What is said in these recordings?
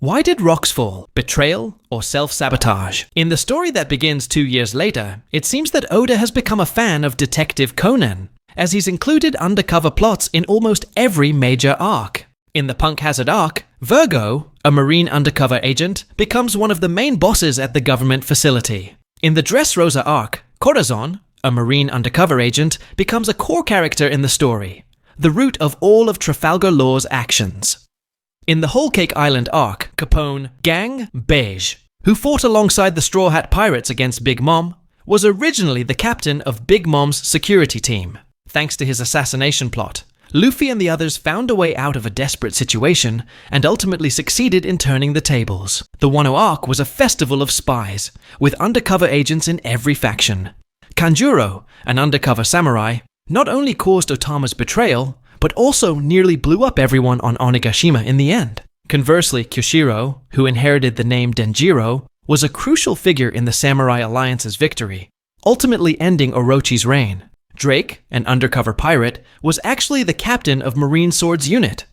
Why did rocks fall? Betrayal or self-sabotage? In the story that begins 2 years later, it seems that Oda has become a fan of Detective Conan, as he's included undercover plots in almost every major arc. In the Punk Hazard arc, Virgo, a marine undercover agent, becomes one of the main bosses at the government facility. In the Dressrosa arc, Corazon, a marine undercover agent, becomes a core character in the story, the root of all of Trafalgar Law's actions. In the Whole Cake Island arc, Capone Gang Beige, who fought alongside the Straw Hat Pirates against Big Mom, was originally the captain of Big Mom's security team. Thanks to his assassination plot, Luffy and the others found a way out of a desperate situation and ultimately succeeded in turning the tables. The Wano arc was a festival of spies, with undercover agents in every faction. Kanjuro, an undercover samurai, not only caused Otama's betrayal, but also nearly blew up everyone on Onigashima in the end. Conversely, Kyoshiro, who inherited the name Denjiro, was a crucial figure in the Samurai Alliance's victory, ultimately ending Orochi's reign. Drake, an undercover pirate, was actually the captain of Marine Sword's unit.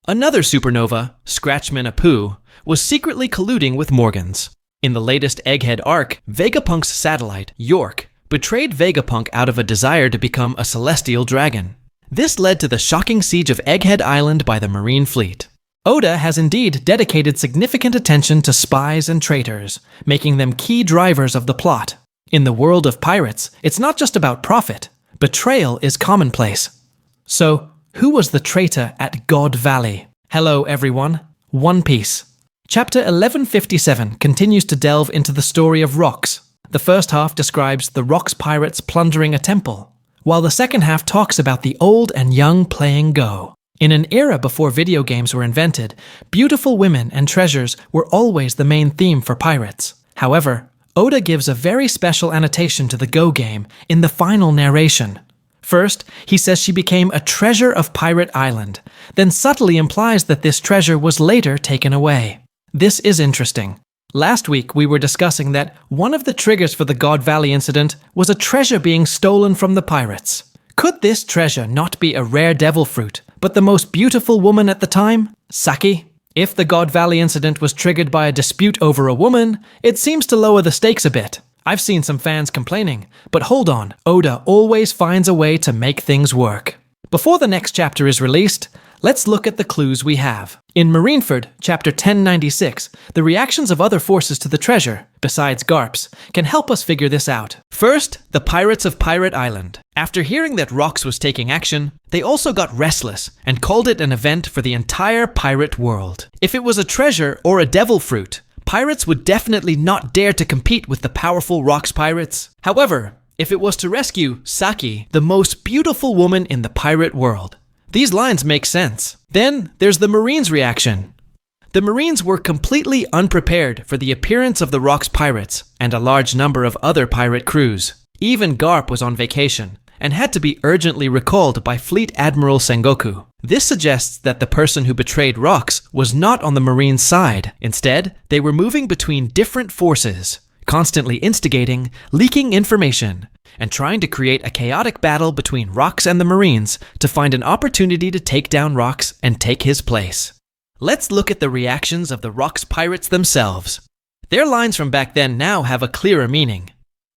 Another supernova, Scratchman Apu, was secretly colluding with Morgan's. In the latest Egghead arc, Vegapunk's satellite, York, betrayed Vegapunk out of a desire to become a celestial dragon. This led to the shocking siege of Egghead Island by the Marine fleet. Oda has indeed dedicated significant attention to spies and traitors, making them key drivers of the plot. In the world of pirates, it's not just about profit. Betrayal is commonplace. So, who was the traitor at God Valley? Hello everyone, One Piece. Chapter 1157 continues to delve into the story of Rocks. The first half describes the Rocks pirates plundering a temple, while the second half talks about the old and young playing Go. In an era before video games were invented, beautiful women and treasures were always the main theme for pirates. However, Oda gives a very special annotation to the Go game in the final narration. First, he says she became a treasure of Pirate Island, then subtly implies that this treasure was later taken away. This is interesting. Last week we were discussing that one of the triggers for the God Valley incident was a treasure being stolen from the pirates. Could this treasure not be a rare devil fruit, but the most beautiful woman at the time, Saki? If the God Valley incident was triggered by a dispute over a woman, it seems to lower the stakes a bit. I've seen some fans complaining, but hold on, Oda always finds a way to make things work. Before the next chapter is released, let's look at the clues we have. In Marineford, chapter 1096, the reactions of other forces to the treasure, besides Garp's, can help us figure this out. First, the pirates of Pirate Island. After hearing that Rocks was taking action, they also got restless and called it an event for the entire pirate world. If it was a treasure or a devil fruit, pirates would definitely not dare to compete with the powerful Rocks pirates. However, if it was to rescue Saki, the most beautiful woman in the pirate world, these lines make sense. Then there's the Marines' reaction. The Marines were completely unprepared for the appearance of the Rocks pirates and a large number of other pirate crews. Even Garp was on vacation and had to be urgently recalled by Fleet Admiral Sengoku. This suggests that the person who betrayed Rocks was not on the Marines' side. Instead, they were moving between different forces, constantly instigating, leaking information, and trying to create a chaotic battle between Rocks and the Marines to find an opportunity to take down Rocks and take his place. Let's look at the reactions of the Rocks pirates themselves. Their lines from back then now have a clearer meaning.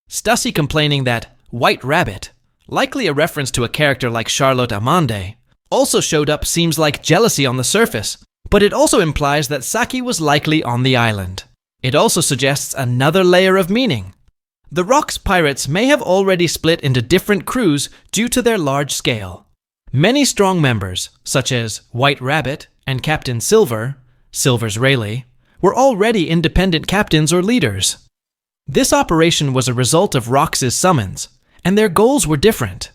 Stussy complaining that White Rabbit, likely a reference to a character like Charlotte Amande, also showed up seems like jealousy on the surface, but it also implies that Saki was likely on the island. It also suggests another layer of meaning. The Rocks pirates may have already split into different crews due to their large scale. Many strong members, such as White Rabbit and Captain Silver, Silver's Rayleigh, were already independent captains or leaders. This operation was a result of Rocks' summons, and their goals were different.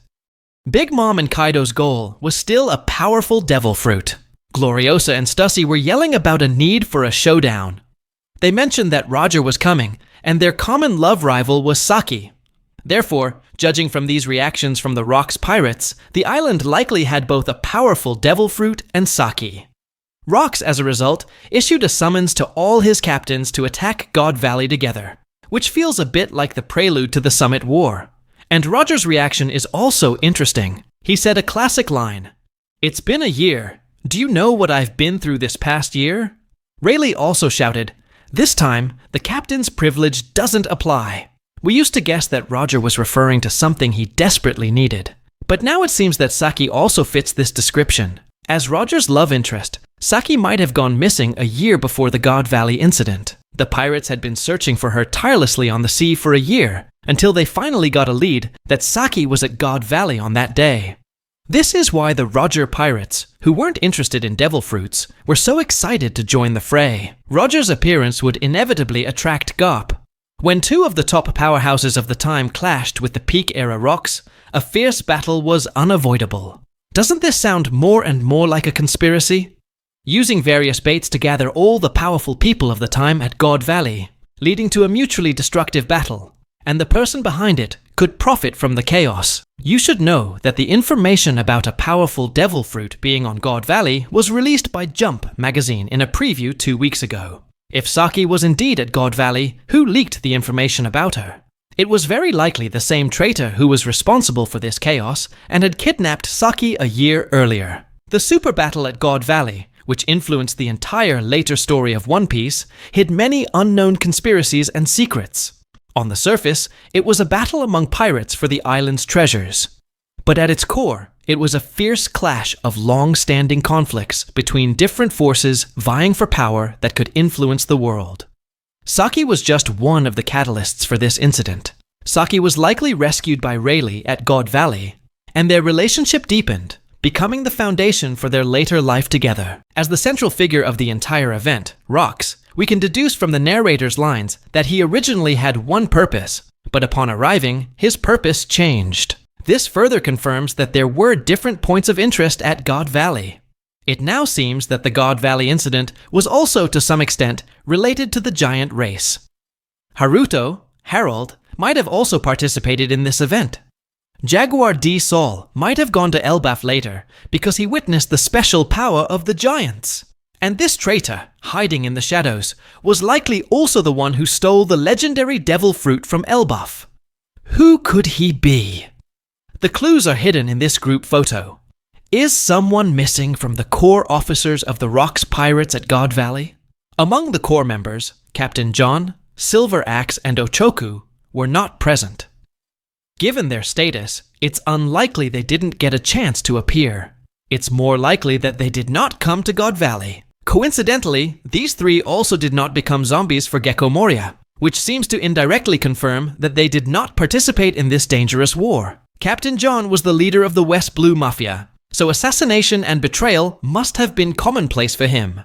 Big Mom and Kaido's goal was still a powerful devil fruit. Gloriosa and Stussy were yelling about a need for a showdown. They mentioned that Roger was coming, and their common love rival was Saki. Therefore, judging from these reactions from the Rocks pirates, the island likely had both a powerful devil fruit and Saki. Rocks, as a result, issued a summons to all his captains to attack God Valley together, which feels a bit like the prelude to the Summit War. And Roger's reaction is also interesting. He said a classic line, "It's been a year. Do you know what I've been through this past year?" Rayleigh also shouted, "This time, the captain's privilege doesn't apply." We used to guess that Roger was referring to something he desperately needed. But now it seems that Saki also fits this description. As Roger's love interest, Saki might have gone missing a year before the God Valley incident. The pirates had been searching for her tirelessly on the sea for a year, until they finally got a lead that Saki was at God Valley on that day. This is why the Roger pirates, who weren't interested in devil fruits, were so excited to join the fray. Roger's appearance would inevitably attract Garp. When two of the top powerhouses of the time clashed with the peak-era rocks, a fierce battle was unavoidable. Doesn't this sound more and more like a conspiracy? Using various baits to gather all the powerful people of the time at God Valley, leading to a mutually destructive battle, and the person behind it could profit from the chaos. You should know that the information about a powerful devil fruit being on God Valley was released by Jump magazine in a preview 2 weeks ago. If Saki was indeed at God Valley, who leaked the information about her? It was very likely the same traitor who was responsible for this chaos and had kidnapped Saki a year earlier. The super battle at God Valley, which influenced the entire later story of One Piece, hid many unknown conspiracies and secrets. On the surface, it was a battle among pirates for the island's treasures. But at its core, it was a fierce clash of long-standing conflicts between different forces vying for power that could influence the world. Saki was just one of the catalysts for this incident. Saki was likely rescued by Rayleigh at God Valley, and their relationship deepened, becoming the foundation for their later life together. As the central figure of the entire event, Rocks, we can deduce from the narrator's lines that he originally had one purpose, but upon arriving, his purpose changed. This further confirms that there were different points of interest at God Valley. It now seems that the God Valley incident was also to some extent related to the giant race. Haruto, Harold, might have also participated in this event. Jaguar D. Saul might have gone to Elbaf later because he witnessed the special power of the giants. And this traitor, hiding in the shadows, was likely also the one who stole the legendary devil fruit from Elbaf. Who could he be? The clues are hidden in this group photo. Is someone missing from the core officers of the Rocks Pirates at God Valley? Among the core members, Captain John, Silver Axe, and Ochoku were not present. Given their status, it's unlikely they didn't get a chance to appear. It's more likely that they did not come to God Valley. Coincidentally, these three also did not become zombies for Gecko Moria, which seems to indirectly confirm that they did not participate in this dangerous war. Captain John was the leader of the West Blue Mafia, so assassination and betrayal must have been commonplace for him.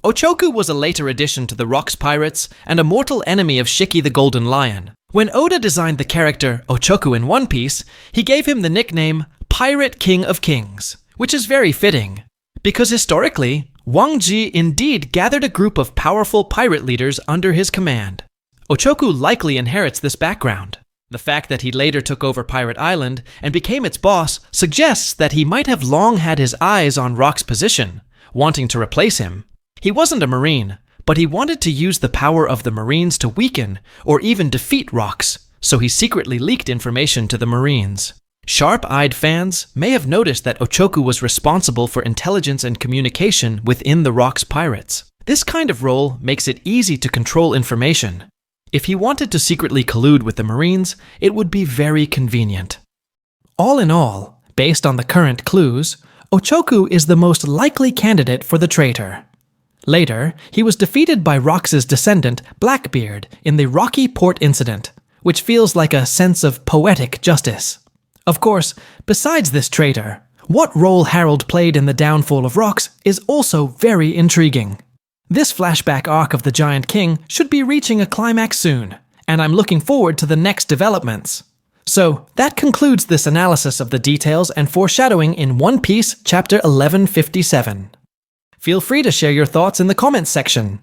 Ochoku was a later addition to the Rocks Pirates and a mortal enemy of Shiki the Golden Lion. When Oda designed the character Ochoku in One Piece, he gave him the nickname Pirate King of Kings, which is very fitting, because historically, Wang Ji indeed gathered a group of powerful pirate leaders under his command. Ochoku likely inherits this background. The fact that he later took over Pirate Island and became its boss suggests that he might have long had his eyes on Rock's position, wanting to replace him. He wasn't a Marine, but he wanted to use the power of the Marines to weaken or even defeat Rocks, so he secretly leaked information to the Marines. Sharp-eyed fans may have noticed that Ochoku was responsible for intelligence and communication within the Rocks Pirates. This kind of role makes it easy to control information. If he wanted to secretly collude with the Marines, it would be very convenient. All in all, based on the current clues, Ochoku is the most likely candidate for the traitor. Later, he was defeated by Rox's descendant, Blackbeard, in the Rocky Port incident, which feels like a sense of poetic justice. Of course, besides this traitor, what role Harold played in the downfall of Rox is also very intriguing. This flashback arc of the Giant King should be reaching a climax soon, and I'm looking forward to the next developments. So, that concludes this analysis of the details and foreshadowing in One Piece Chapter 1157. Feel free to share your thoughts in the comments section.